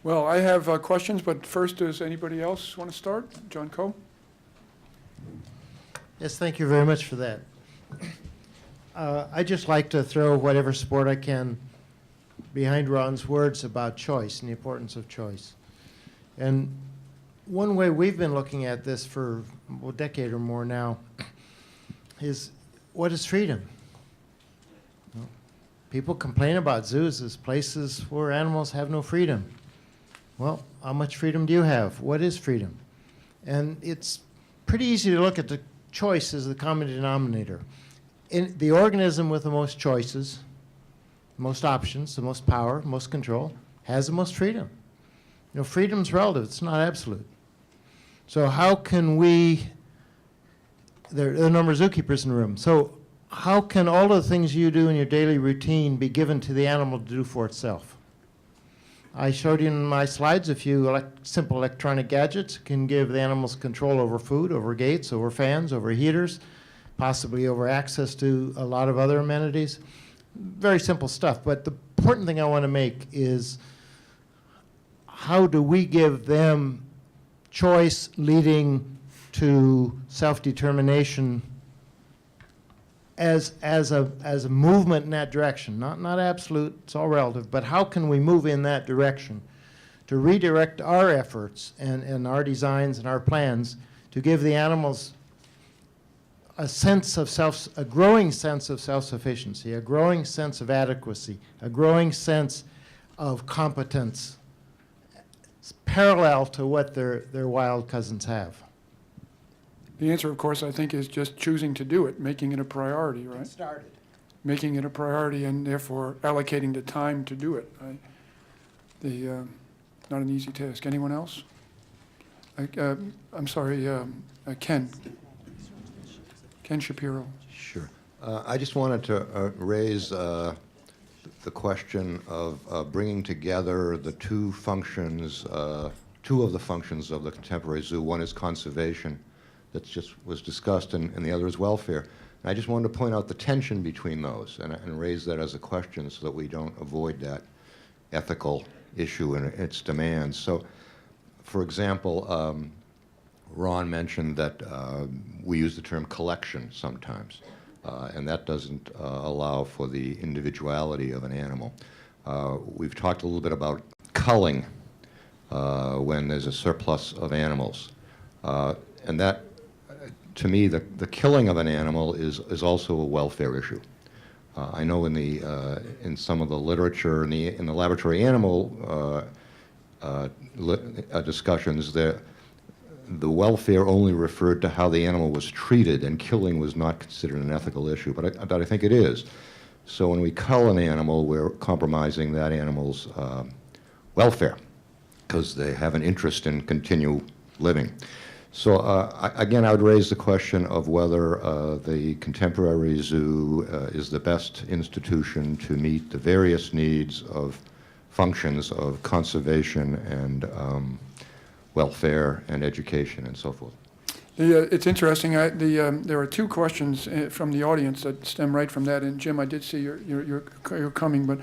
Well, I have questions, but first, does anybody else want to start? John Coe? Yes, thank you very much for that. I'd just like to throw whatever support I can behind Ron's words about choice and the importance of choice. And one way we've been looking at this for a decade or more now is, what is freedom? You know, people complain about zoos as places where animals have no freedom. Well, how much freedom do you have? What is freedom? And it's pretty easy to look at the choice as the common denominator. In the organism with the most choices, most options, the most power, most control, has the most freedom. You know, freedom's relative, it's not absolute. So how can we, there are a number of zookeepers in the room, so how can all of the things you do in your daily routine be given to the animal to do for itself? I showed you in my slides a few simple electronic gadgets that can give the animals control over food, over gates, over fans, over heaters, possibly over access to a lot of other amenities. Very simple stuff, but the important thing I want to make is, how do we give them choice leading to self-determination as a movement in that direction? Not absolute, it's all relative, but how can we move in that direction to redirect our efforts and our designs and our plans to give the animals a growing sense of self-sufficiency, a growing sense of adequacy, a growing sense of competence, parallel to what their wild cousins have? The answer, of course, I think, is just choosing to do it, making it a priority, right? Get started. Making it a priority and therefore allocating the time to do it. Not an easy task. Anyone else? I'm sorry, Ken. Ken Shapiro. Sure. I just wanted to raise the question of bringing together the two functions, two of the functions of the contemporary zoo. One is conservation, that just was discussed, and the other is welfare. And I just wanted to point out the tension between those and raise that as a question so that we don't avoid that ethical issue and its demands. So, for example, Ron mentioned that we use the term collection sometimes, and that doesn't allow for the individuality of an animal. We've talked a little bit about culling when there's a surplus of animals. And that, to me, the killing of an animal is also a welfare issue. I know in some of the literature in the laboratory animal discussions, the welfare only referred to how the animal was treated, and killing was not considered an ethical issue, but I think it is. So when we cull an animal, we're compromising that animal's welfare because they have an interest in continue living. So again, I would raise the question of whether the contemporary zoo is the best institution to meet the various needs of functions of conservation and welfare and education and so forth. It's interesting. There are two questions from the audience that stem right from that. And Jim, I did see you're coming, but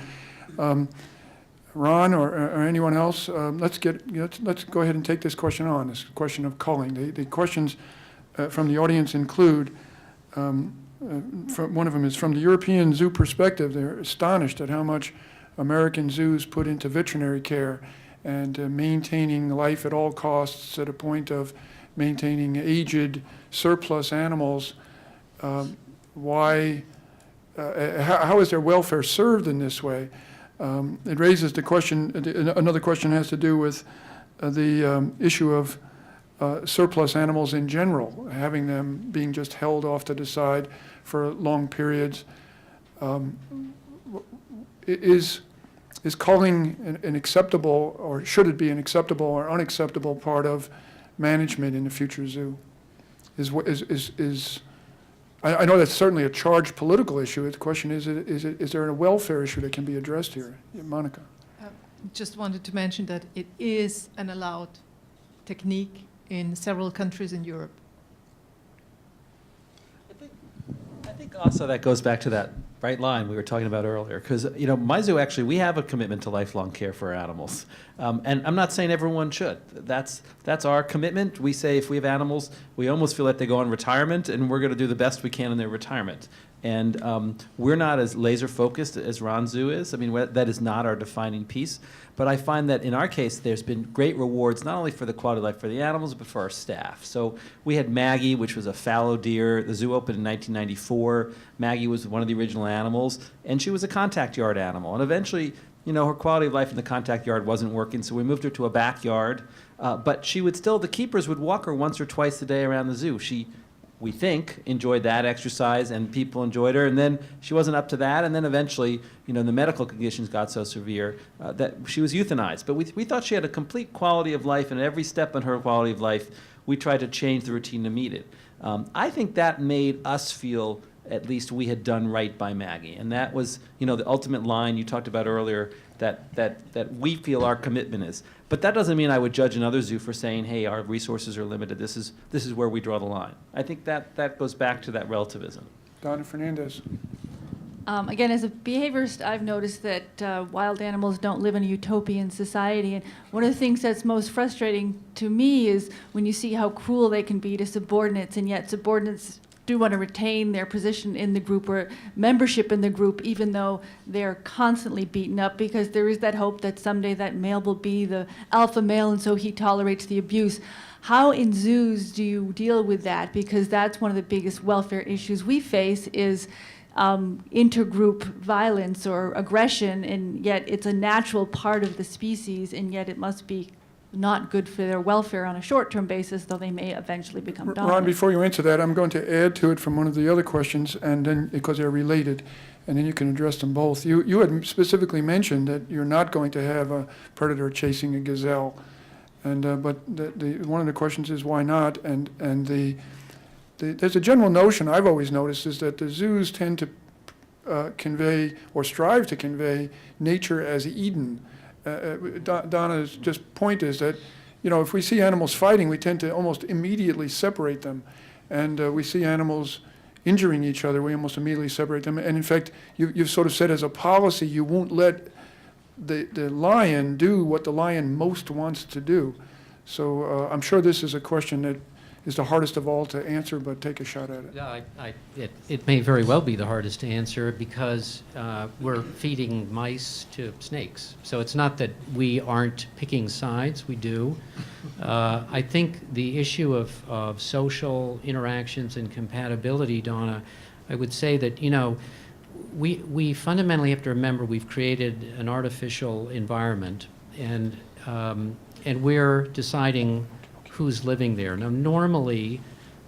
Ron or anyone else, let's go ahead and take this question on. This question of culling. The questions from the audience include. One of them is, from the European zoo perspective, they're astonished at how much American zoos put into veterinary care and maintaining life at all costs, at a point of maintaining aged, surplus animals. How is their welfare served in this way? It raises the question, another question has to do with the issue of surplus animals in general, having them being just held off to the side for long periods. Is culling an acceptable, or should it be an acceptable or unacceptable part of management in the future zoo? I know that's certainly a charged political issue. The question is there a welfare issue that can be addressed here? Monica. Just wanted to mention that it is an allowed technique in several countries in Europe. I think think also that goes back to that bright line we were talking about earlier, because, my zoo, actually, we have a commitment to lifelong care for our animals. And I'm not saying everyone should. That's our commitment. We say if we have animals, we almost feel like they go on retirement, and we're going to do the best we can in their retirement. And we're not as laser focused as Ron Zoo is. I mean, that is not our defining piece. But I find that in our case, there's been great rewards, not only for the quality of life for the animals, but for our staff. So we had Maggie, which was a fallow deer. The zoo opened in 1994. Maggie was one of the original animals, and she was a contact yard animal. And eventually, her quality of life in the contact yard wasn't working, so we moved her to a backyard. But she would still, the keepers would walk her once or twice a day around the zoo. She, we think, enjoyed that exercise, and people enjoyed her. And then she wasn't up to that, and then eventually, the medical conditions got so severe that she was euthanized. But we thought she had a complete quality of life, and at every step in her quality of life, we tried to change the routine to meet it. I think that made us feel at least we had done right by Maggie. And that was, the ultimate line you talked about earlier, that we feel our commitment is. But that doesn't mean I would judge another zoo for saying, hey, our resources are limited. This is where we draw the line. I think that goes back to that relativism. Donna Fernandez. Again, as a behaviorist, I've noticed that wild animals don't live in a utopian society. And one of the things that's most frustrating to me is when you see how cruel they can be to subordinates, and yet subordinates do want to retain their position in the group or membership in the group, even though they're constantly beaten up, because there is that hope that someday that male will be the alpha male, and so he tolerates the abuse. How in zoos do you deal with that? Because that's one of the biggest welfare issues we face is intergroup violence or aggression, and yet it's a natural part of the species, and yet it must be not good for their welfare on a short-term basis, though they may eventually become dominant. Ron, before you answer that, I'm going to add to it from one of the other questions, and then, because they're related, and then you can address them both. You had specifically mentioned that you're not going to have a predator chasing a gazelle, and but one of the questions is why not? And there's a general notion I've always noticed is that the zoos tend to convey or strive to convey nature as Eden. Donna's just point is that, if we see animals fighting, we tend to almost immediately separate them. And we see animals injuring each other, we almost immediately separate them. And in fact, you've sort of said as a policy, you won't let the lion do what the lion most wants to do. So I'm sure this is a question that is the hardest of all to answer, but take a shot at it. Yeah, it may very well be the hardest to answer because we're feeding mice to snakes. So it's not that we aren't picking sides, we do. I think the issue of social interactions and compatibility, Donna, I would say that, we fundamentally have to remember we've created an artificial environment, and we're deciding who's living there. Now, normally,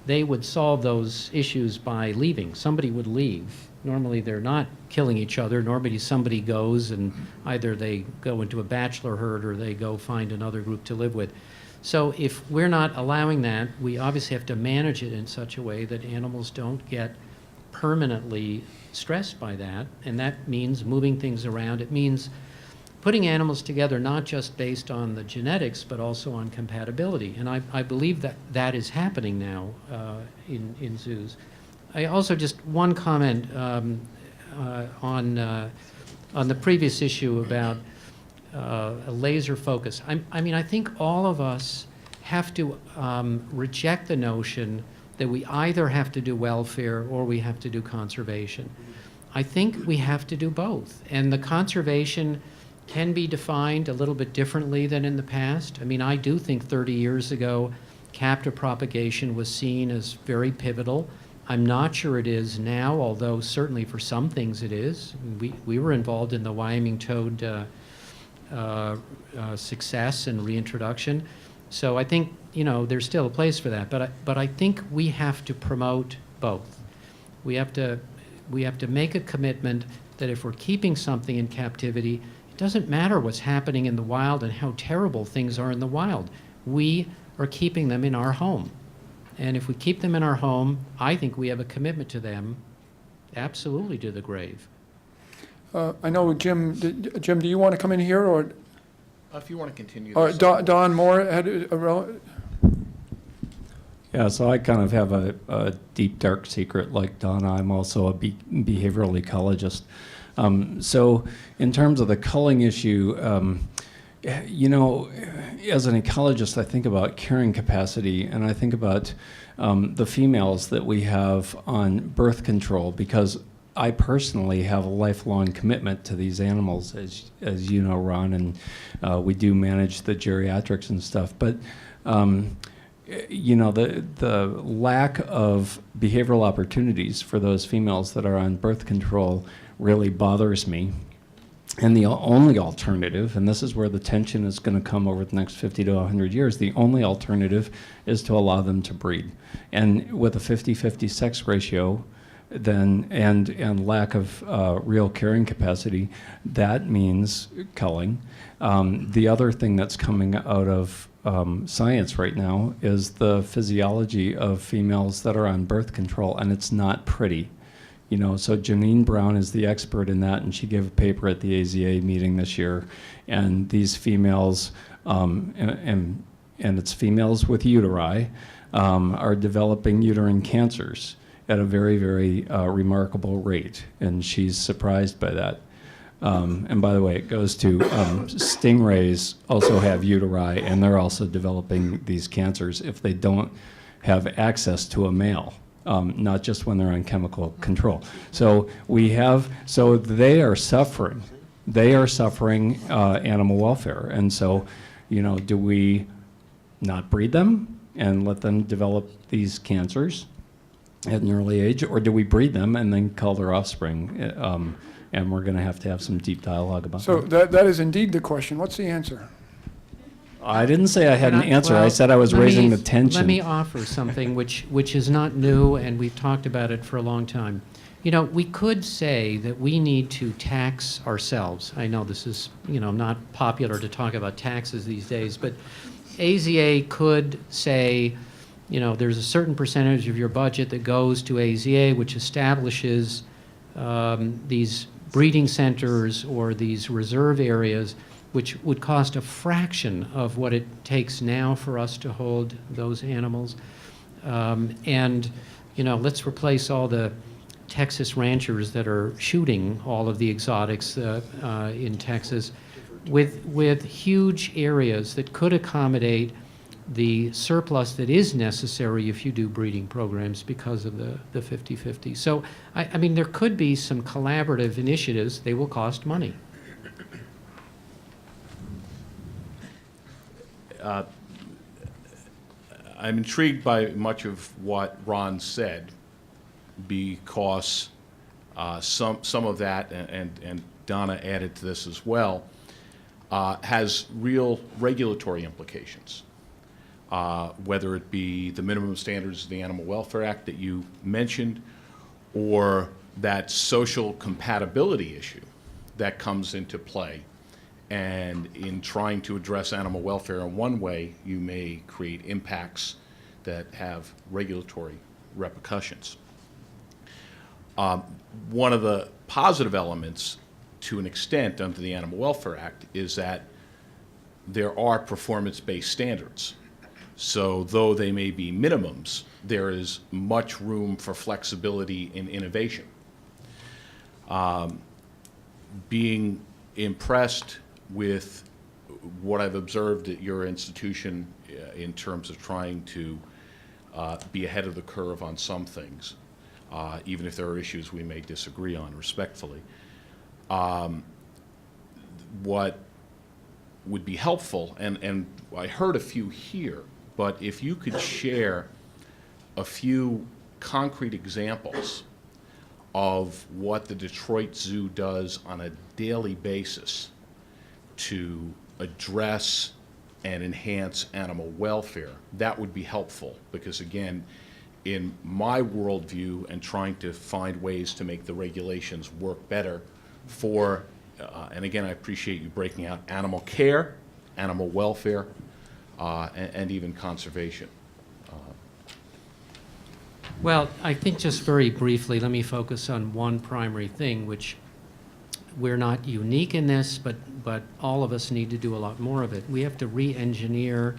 they would solve those issues by leaving. Somebody would leave. Normally, they're not killing each other. Normally, somebody goes, and either they go into a bachelor herd or they go find another group to live with. So if we're not allowing that, we obviously have to manage it in such a way that animals don't get permanently stressed by that, and that means moving things around. It means putting animals together not just based on the genetics, but also on compatibility. And I believe that is happening now in zoos. I also, just one comment on the previous issue about a laser focus. I think all of us have to reject the notion that we either have to do welfare or we have to do conservation. I think we have to do both. And the conservation can be defined a little bit differently than in the past. I do think 30 years ago, captive propagation was seen as very pivotal. I'm not sure it is now, although certainly for some things it is. We were involved in the Wyoming toad success and reintroduction. So I think, there's still a place for that. But I think we have to promote both. We have to make a commitment that if we're keeping something in captivity, doesn't matter what's happening in the wild and how terrible things are in the wild. We are keeping them in our home. And if we keep them in our home, I think we have a commitment to them, absolutely to the grave. I know, Jim, do you want to come in here, or If you want to continue. Don Moore had Yeah, so I kind of have a deep, dark secret like Donna. I'm also a behavioral ecologist. So in terms of the culling issue, you know, as an ecologist, I think about carrying capacity, and I think about the females that we have on birth control, because I personally have a lifelong commitment to these animals, as you know, Ron, and we do manage the geriatrics and stuff. But you know, the lack of behavioral opportunities for those females that are on birth control really bothers me. And the only alternative, and this is where the tension is going to come over the next 50 to 100 years, the only alternative is to allow them to breed. And with a 50-50 sex ratio, then and lack of real carrying capacity, that means culling. The other thing that's coming out of science right now is the physiology of females that are on birth control, and it's not pretty. You know, so Janine Brown is the expert in that, and she gave a paper at the AZA meeting this year. And these females, and it's females with uteri, are developing uterine cancers at a very, very remarkable rate. And she's surprised by that. And by the way, it goes to stingrays also have uteri, and they're also developing these cancers if they don't have access to a male. Not just when they're on chemical control. So they are suffering. They are suffering animal welfare. And so, you know, do we not breed them and let them develop these cancers at an early age, or do we breed them and then cull their offspring? And we're going to have some deep dialogue about So that. that is indeed the question. What's the answer? I didn't say I had an answer. I Well, said I was let raising me- the tension. Let me offer something which is not new, and we've talked about it for a long time. You know, we could say that we need to tax ourselves. I know this is, you know, not popular to talk about taxes these days, but AZA could say, you know, there's a certain percentage of your budget that goes to AZA, which establishes these breeding centers or these reserve areas, which would cost a fraction of what it takes now for us to hold those animals. And, you know, let's replace all the Texas ranchers that are shooting all of the exotics in Texas with huge areas that could accommodate the surplus that is necessary if you do breeding programs because of the 50-50. So, I mean, there could be some collaborative initiatives. They will cost money. I'm intrigued by much of what Ron said, because some of that, and Donna added to this as well, has real regulatory implications. Whether it be the minimum standards of the Animal Welfare Act that you mentioned, or that social compatibility issue that comes into play. And in trying to address animal welfare in one way, you may create impacts that have regulatory repercussions. One of the positive elements, to an extent, under the Animal Welfare Act is that there are performance-based standards. So though they may be minimums, there is much room for flexibility in innovation. Being impressed with what I've observed at your institution in terms of trying to be ahead of the curve on some things, even if there are issues we may disagree on respectfully. What would be helpful, and I heard a few here, but if you could share a few concrete examples of what the Detroit Zoo does on a daily basis to address and enhance animal welfare, that would be helpful. Because again, in my worldview and trying to find ways to make the regulations work better for, and again, I appreciate you breaking out animal care, animal welfare, and even conservation. Well, I think just very briefly, let me focus on one primary thing, which we're not unique in this, but all of us need to do a lot more of it. We have to re-engineer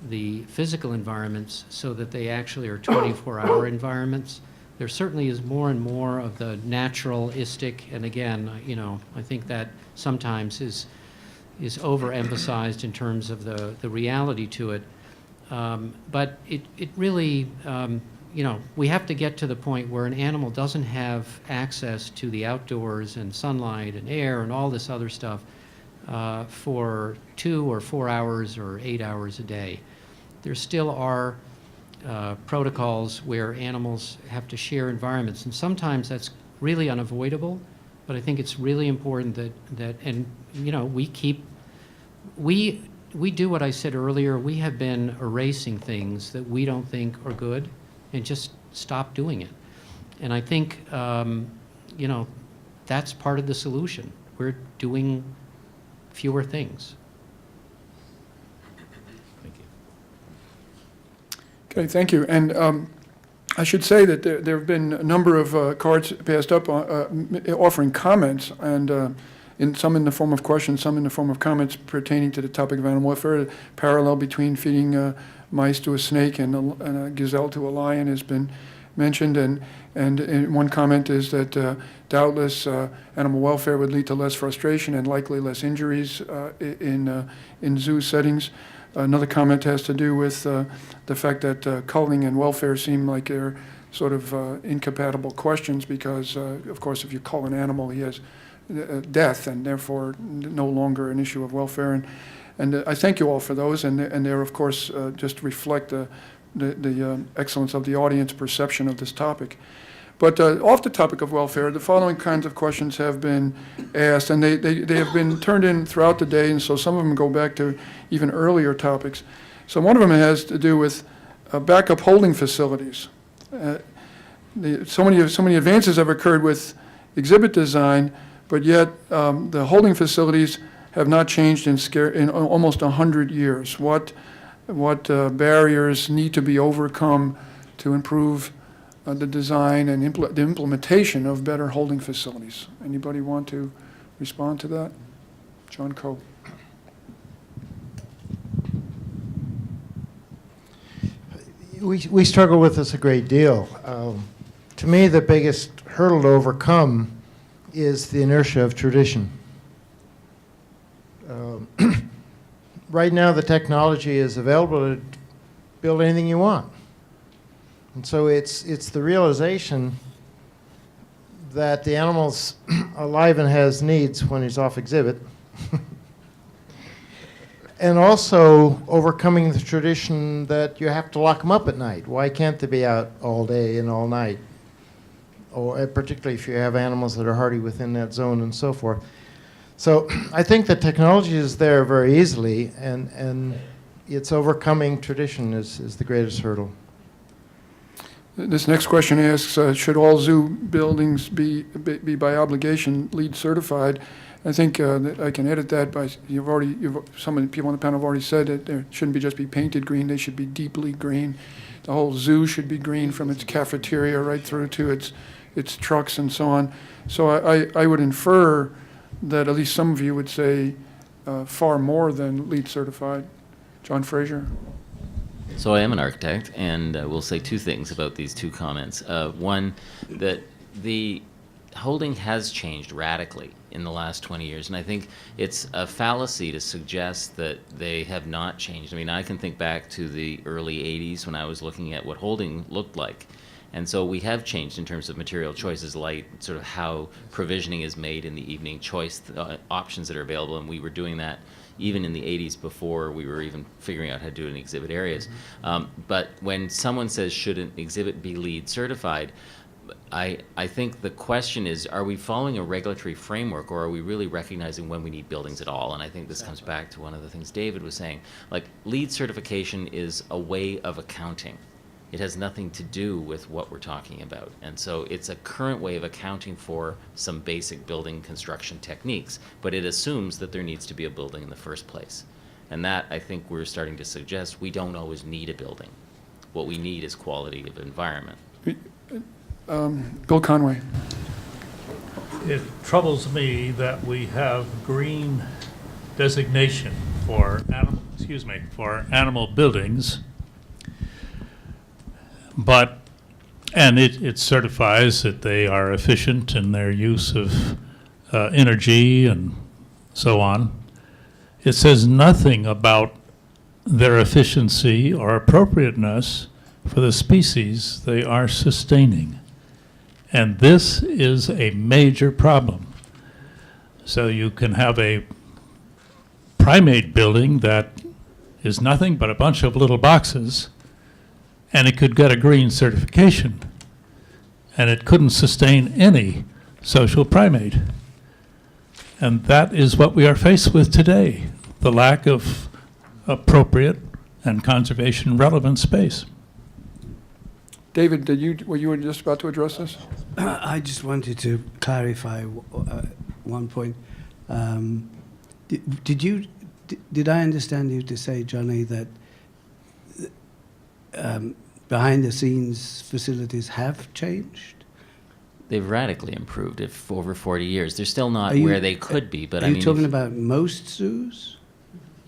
the physical environments so that they actually are 24-hour environments. There certainly is more and more of the naturalistic, and again, I think that sometimes is overemphasized in terms of the reality to it. But it really, we have to get to the point where an animal doesn't have access to the outdoors and sunlight and air and all this other stuff for 2 or 4 hours or 8 hours a day. There still are protocols where animals have to share environments, and sometimes that's really unavoidable, but I think it's really important that we do what I said earlier. We have been erasing things that we don't think are good and just stop doing it. And I think, that's part of the solution. We're doing fewer things. Thank you. Okay, thank you. And I should say that there have been a number of cards passed up offering comments, and some in the form of questions, some in the form of comments pertaining to the topic of animal welfare. The parallel between feeding mice to a snake and a gazelle to a lion has been mentioned, and one comment is that doubtless animal welfare would lead to less frustration and likely less injuries in zoo settings. Another comment has to do with the fact that culling and welfare seem like they're sort of incompatible questions because, of course, if you cull an animal, he has death and therefore no longer an issue of welfare. And I thank you all for those, and they're, of course, just reflect the excellence of the audience perception of this topic. But off the topic of welfare, the following kinds of questions have been asked, and they have been turned in throughout the day, and so some of them go back to even earlier topics. So one of them has to do with backup holding facilities. So many advances have occurred with exhibit design, but yet the holding facilities have not changed in almost 100 years. What barriers need to be overcome to improve the design and the implementation of better holding facilities? Anybody want to respond to that? John Coe. We struggle with this a great deal. To me, the biggest hurdle to overcome is the inertia of tradition. Right now, the technology is available to build anything you want. And so it's the realization that the animal's alive and has needs when he's off exhibit. And also overcoming the tradition that you have to lock them up at night. Why can't they be out all day and all night? Or particularly if you have animals that are hardy within that zone and so forth. So I think the technology is there very easily, and it's overcoming tradition is the greatest hurdle. This next question asks, should all zoo buildings be by obligation LEED certified? I think that I can edit that by, some of the people on the panel have already said that they shouldn't just be painted green, they should be deeply green. The whole zoo should be green from its cafeteria right through to its trucks and so on. So I would infer that at least some of you would say far more than LEED certified. John Fraser. So I am an architect, and we'll say two things about these two comments. One, that the holding has changed radically in the last 20 years, and I think it's a fallacy to suggest that they have not changed. I mean, I can think back to the early 80s when I was looking at what holding looked like. And so we have changed in terms of material choices, like sort of how provisioning is made in the evening, choice options that are available, and we were doing that even in the 80s before we were even figuring out how to do it in exhibit areas. But when someone says, should an exhibit be LEED certified, I think the question is, are we following a regulatory framework, or are we really recognizing when we need buildings at all? And I think this comes back to one of the things David was saying. Like, LEED certification is a way of accounting. It has nothing to do with what we're talking about. And so it's a current way of accounting for some basic building construction techniques, but it assumes that there needs to be a building in the first place. And that, I think we're starting to suggest, we don't always need a building. What we need is quality of environment. Bill Conway. It troubles me that we have green designation for animals excuse me, for animal buildings, and it certifies that they are efficient in their use of energy and so on. It says nothing about their efficiency or appropriateness for the species they are sustaining. And this is a major problem. So you can have a primate building that is nothing but a bunch of little boxes, and it could get a green certification, and it couldn't sustain any social primate. And that is what we are faced with today, the lack of appropriate and conservation relevant space. David, were you just about to address this? I just wanted to clarify one point. Did I understand you to say, Johnny, that behind the scenes facilities have changed? They've radically improved over 40 years. They're still not Are you- where they could be, but Are I you mean, talking about most zoos?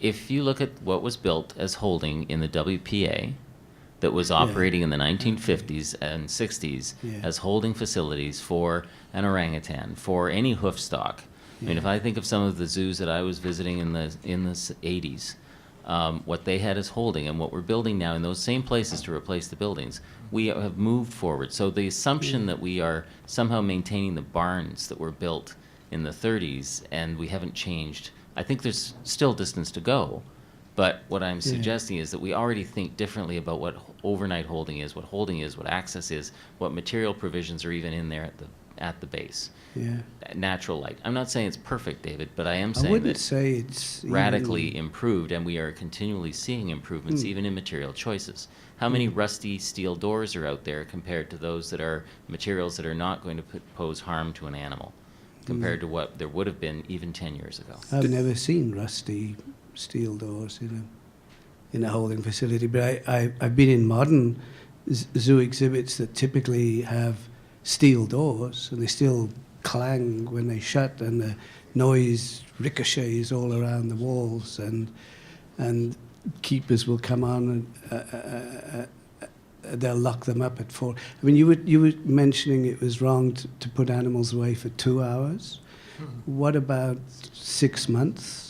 if you look at what was built as holding in the WPA, that was operating in the 1950s and 60s Yeah. as holding facilities for an orangutan, for any hoof stock. I mean, if I think of some of the zoos that I was visiting in the 80s, what they had as holding and what we're building now in those same places to replace the buildings, we have moved forward. So the assumption that we are somehow maintaining the barns that were built in the 30s and we haven't changed, I think there's still distance to go. But what I'm suggesting is that we already think differently about what overnight holding is, what access is, what material provisions are even in there at the base. Yeah. Natural light. I'm not saying it's perfect, David, but I am I saying wouldn't that say it's radically improved, and we are continually seeing improvements even in material choices. How many rusty steel doors are out there compared to those that are materials that are not going to pose harm to an animal, compared to what there would have been even 10 years ago? I've never seen rusty steel doors in a holding facility, but I've been in modern zoo exhibits that typically have steel doors, and they still clang when they shut, and the noise ricochets all around the walls, and keepers will come on and they'll lock them up at 4. I mean, you were mentioning it was wrong to put animals away for 2 hours. What about 6 months?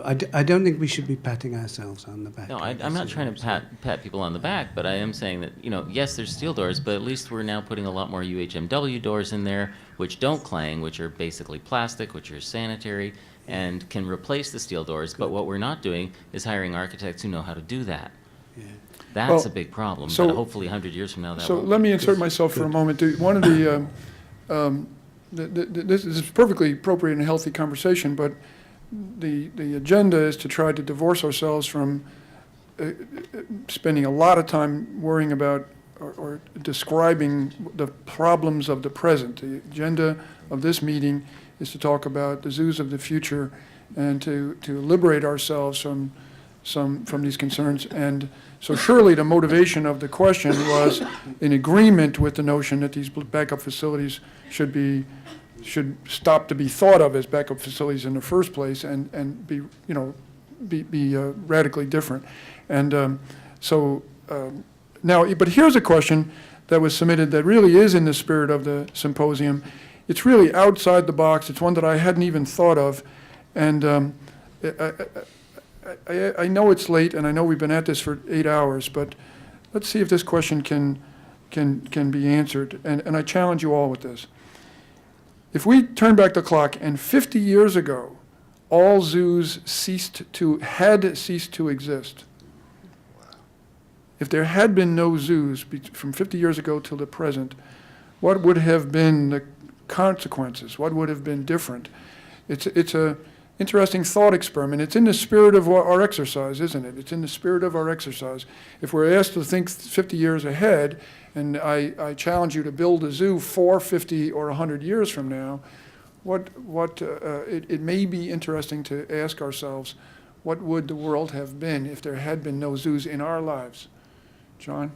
I don't think we should be patting ourselves on the back. No, I'm not trying to pat people on the back, but I am saying that, yes, there's steel doors, but at least we're now putting a lot more UHMW doors in there, which don't clang, which are basically plastic, which are sanitary, and can replace the steel doors. But what we're not doing is hiring architects who know how to do that. Yeah. That's Well, a big problem, so- but hopefully 100 years from now that So won't let be. me insert myself for a moment. One of this is perfectly appropriate and healthy conversation, but the agenda is to try to divorce ourselves from spending a lot of time worrying about or describing the problems of the present. The agenda of this meeting is to talk about the zoos of the future and to liberate ourselves from these concerns. And so surely the motivation of the question was in agreement with the notion that these backup facilities should stop to be thought of as backup facilities in the first place and be radically different. And now, but here's a question that was submitted that really is in the spirit of the symposium. It's really outside the box. It's one that I hadn't even thought of. And I know it's late, and I know we've been at this for 8 hours, but let's see if this question can be answered. And I challenge you all with this. If we turn back the clock and 50 years ago, all zoos had ceased to exist. If there had been no zoos from 50 years ago till the present, what would have been the consequences? What would have been different? It's a interesting thought experiment. It's in the spirit of our exercise, isn't it? It's in the spirit of our exercise. If we're asked to think 50 years ahead, and I challenge you to build a zoo 50 or 100 years from now, it may be interesting to ask ourselves, what would the world have been if there had been no zoos in our lives? John?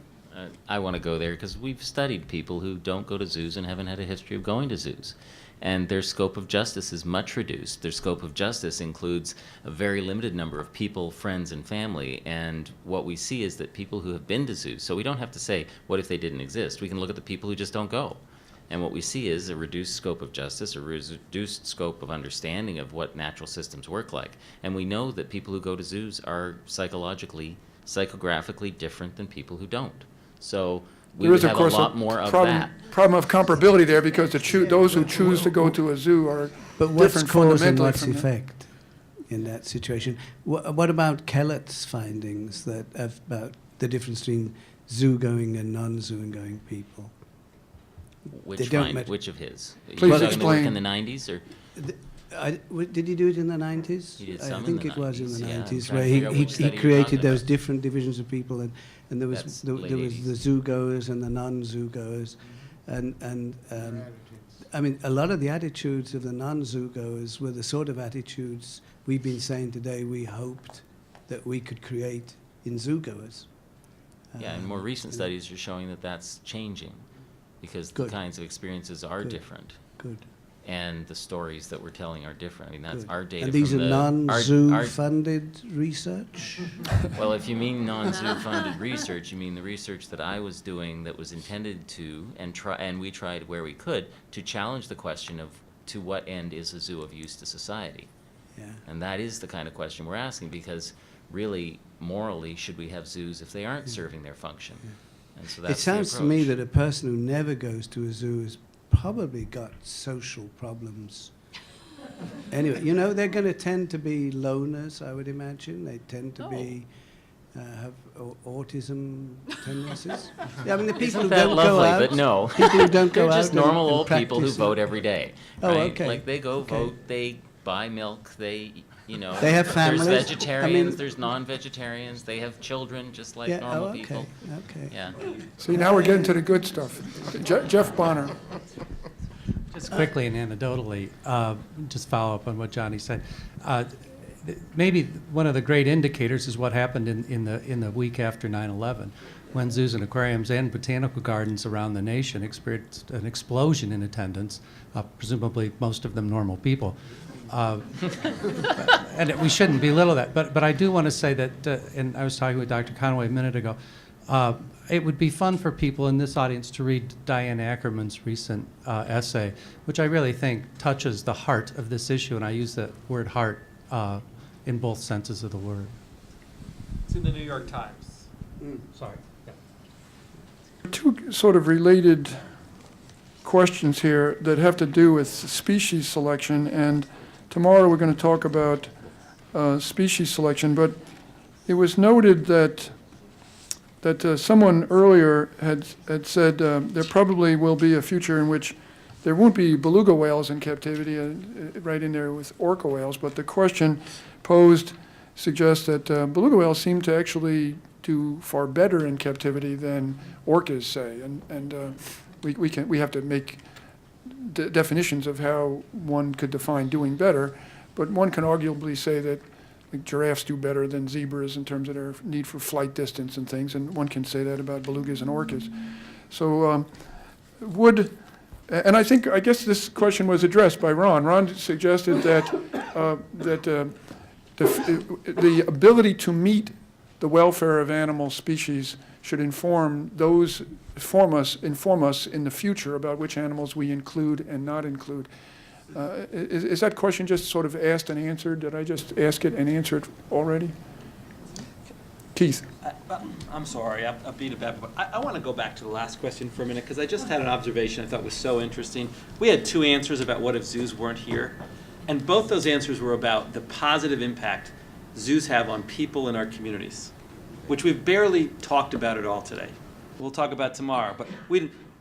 I want to go there because we've studied people who don't go to zoos and haven't had a history of going to zoos. and their scope of justice is much reduced. Their scope of justice includes a very limited number of people, friends, and family, and what we see is that people who have been to zoos, so we don't have to say, what if they didn't exist? We can look at the people who just don't go. And what we see is a reduced scope of justice, a reduced scope of understanding of what natural systems work like. And we know that people who go to zoos are psychologically, psychographically different than people who don't. So we There would is, of have a course, lot more of problem, that. problem of comparability there, because those who choose to go to a zoo are But what's different cause and fundamentally what's from them. effect in that situation? What about Kellett's findings that about the difference between zoo-going and non-zoo-going people? They don't matter. Which of his? Please You talking the work explain. in the 90s, or? Did he do it in the 90s? He did I some in think the it was in 90s, the yeah. I'm 90s, trying to where figure out he which study you're created talking those about. different divisions of people, and there was That's there late was 80s. the zoo-goers and the non-zoo-goers, and I mean, a lot of the attitudes of the non-zoo-goers were the sort of attitudes we've been saying today we hoped that we could create in zoo-goers. Yeah, and more recent studies are showing that that's changing, because the Good. kinds of experiences are Good. different, Good. and the stories that we're telling are different. I mean, that's Good. our data. And these from are the- our- non-zoo-funded research? Well, if you mean non-zoo funded research, you mean the research that I was doing that was intended to, and we tried where we could, to challenge the question of to what end is a zoo of use to society? Yeah. And that is the kind of question we're asking, because really, morally, should we have zoos if they aren't serving their function? And so that's It sounds the to me approach. that a person who never goes to a zoo has probably got social problems. Anyway, you know, they're going to tend to be loners, I would imagine. They tend to be have autism tendencies. Yeah, I mean, the people Isn't who that don't lovely? go out. But no. People who don't go They're out. just normal and old people who practice vote every day. Oh, Right? okay. Like they go Okay. vote, they buy milk, they, you know. They have families? There's I vegetarians, mean- there's non-vegetarians, they have children just like Yeah, normal oh, okay. people. Okay. Yeah. See, now we're getting to the good stuff. Jeff Bonner. Just quickly and anecdotally, just follow up on what Johnny said. Maybe one of the great indicators is what happened in the week after 9/11, when zoos and aquariums and botanical gardens around the nation experienced an explosion in attendance, presumably most of them normal people. And we shouldn't belittle that, but I do want to say that, and I was talking with Dr. Conway a minute ago, it would be fun for people in this audience to read Diane Ackerman's recent essay, which I really think touches the heart of this issue, and I use the word heart in both senses of the word. It's in the New York Times. Sorry. Yeah. Two sort of related questions here that have to do with species selection, and tomorrow we're going to talk about species selection, but it was noted that someone earlier had said there probably will be a future in which there won't be beluga whales in captivity, right in there with orca whales, but the question posed suggests that beluga whales seem to actually do far better in captivity than orcas, say, and we have to make definitions of how one could define doing better, but one can arguably say that like, giraffes do better than zebras in terms of their need for flight distance and things, and one can say that about belugas and orcas. So and I guess this question was addressed by Ron. Ron suggested that the ability to meet the welfare of animal species should inform us in the future about which animals we include and not include. Is that question just sort of asked and answered? Did I just ask it and answer it already? Keith. I'm sorry, I beat it back, but I want to go back to the last question for a minute, because I just had an observation I thought was so interesting. We had two answers about what if zoos weren't here, and both those answers were about the positive impact zoos have on people in our communities, which we've barely talked about at all today. We'll talk about tomorrow, but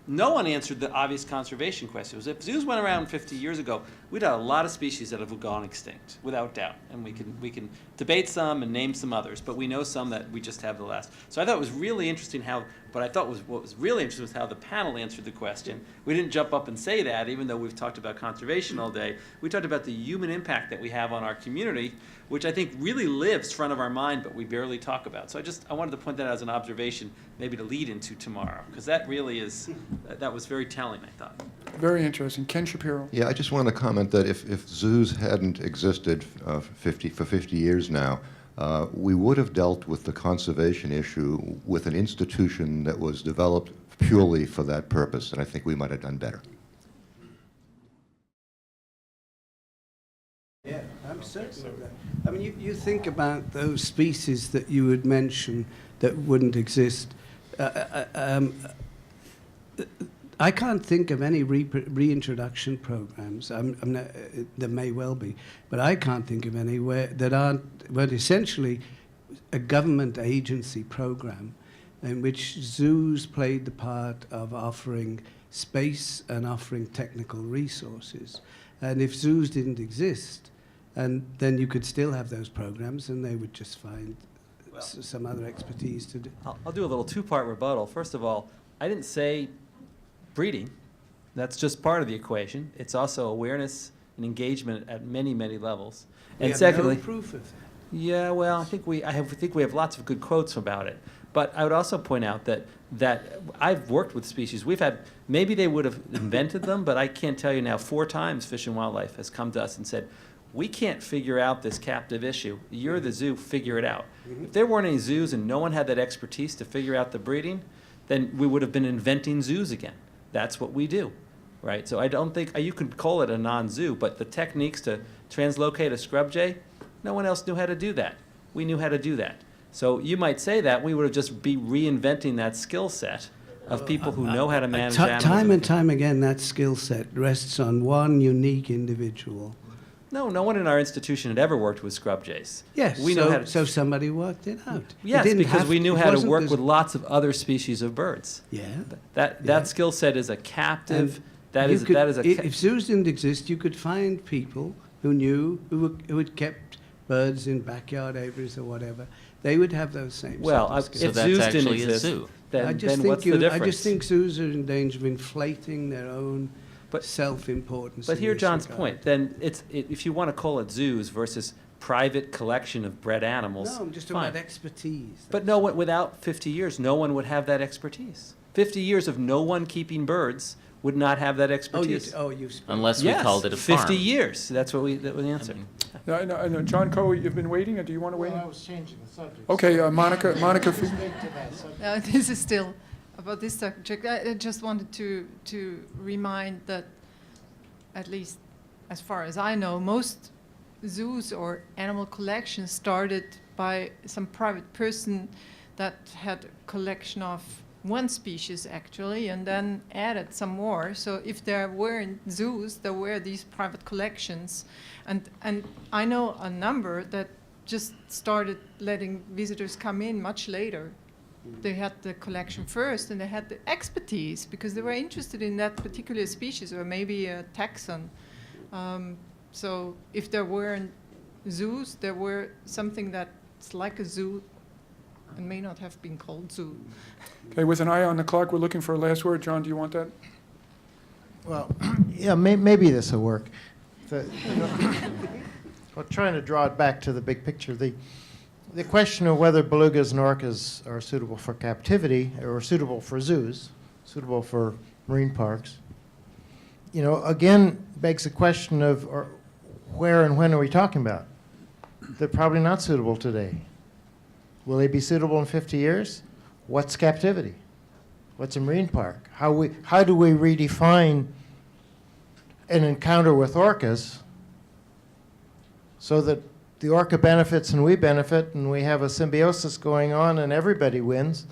no one answered the obvious conservation question. If zoos went around 50 years ago, we'd have a lot of species that have gone extinct, without doubt. And we can debate some and name some others, but we know some that we just have the last. So I thought it was really interesting how But I thought what was really interesting was how the panel answered the question. We didn't jump up and say that, even though we've talked about conservation all day. We talked about the human impact that we have on our community, which I think really lives front of our mind, but we barely talk about. So I wanted to point that out as an observation, maybe to lead into tomorrow, because that really is, that was very telling, I thought. Very interesting. Ken Shapiro. Yeah, I just wanted to comment that if zoos hadn't existed for 50 years now, we would have dealt with the conservation issue with an institution that was developed purely for that purpose, and I think we might have done better. Yeah, I'm certain of that. I mean, you think about those species that you would mention that wouldn't exist. I can't think of any reintroduction programs. There may well be, but I can't think of any that weren't essentially a government agency program in which zoos played the part of offering space and offering technical resources. And if zoos didn't exist, and then you could still have those programs, and they would just find some other expertise to do. I'll do a little two-part rebuttal. First of all, I didn't say breeding. That's just part of the equation. It's also awareness and engagement at many, many levels. We And have secondly, no proof of that. yeah, well, I think we have lots of good quotes about it. But I would also point out that I've worked with species. Maybe they would have invented them, but I can't tell you now, 4 times Fish and Wildlife has come to us and said, we can't figure out this captive issue. You're the zoo, figure it out. If there weren't any zoos and no one had that expertise to figure out the breeding, then we would have been inventing zoos again. That's what we do, right? So I don't think, you could call it a non-zoo, but the techniques to translocate a scrub jay, no one else knew how to do that. We knew how to do that. So you might say that we would have just be reinventing that skill set of people who know how to manage animals. Time and time again, that skill set rests on one unique individual. No one in our institution had ever worked with scrub jays. Yes, we know how to, so somebody worked it out. yes, because we knew how to work with lots of other species of birds. Yeah. That skill set is a captive. If zoos didn't exist, you could find people who knew, who had kept birds in backyard aviaries or whatever. They would have those same Well, set of if skills. that's zoos didn't actually a exist, zoo. then what's the I difference? just think zoos are in danger of inflating their own self-importance. But in here's this John's regard. point. Then if you want to call it zoos versus private collection of bred animals. No, I'm just fine. talking about expertise. But without 50 years, no one would have that expertise. 50 years of no one keeping birds would not have that expertise. Unless we called it a farm. 50 years. That was the answer. I know, John Coe, you've been waiting, or do you want to weigh in? I was changing the subject. Okay, Monica. No, this is still about this subject. I just wanted to remind that, at least as far as I know, most zoos or animal collections started by some private person that had a collection of one species actually, and then added some more. So if there weren't zoos, there were these private collections. And I know a number that just started letting visitors come in much later. They had the collection first, and they had the expertise because they were interested in that particular species or maybe a taxon. So if there weren't zoos, there were something that's like a zoo and may not have been called zoo. Okay, with an eye on the clock, we're looking for a last word. John, do you want that? Well, yeah, maybe this will work. Well, trying to draw it back to the big picture, the question of whether belugas and orcas are suitable for captivity or suitable for zoos, suitable for marine parks, again begs the question of where and when are we talking about? They're probably not suitable today. Will they be suitable in 50 years? What's captivity? What's a marine park? How do we redefine an encounter with orcas so that the orca benefits and we benefit and we have a symbiosis going on and everybody wins?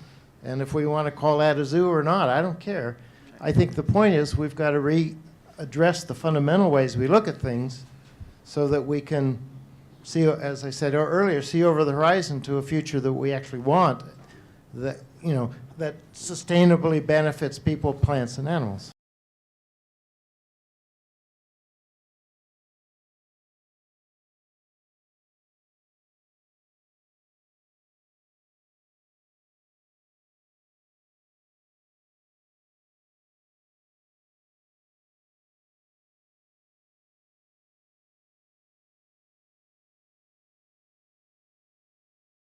And if we want to call that a zoo or not, I don't care. I think the point is we've got to readdress the fundamental ways we look at things so that we can see, as I said earlier, see over the horizon to a future that we actually want, that, that sustainably benefits people, plants, and animals.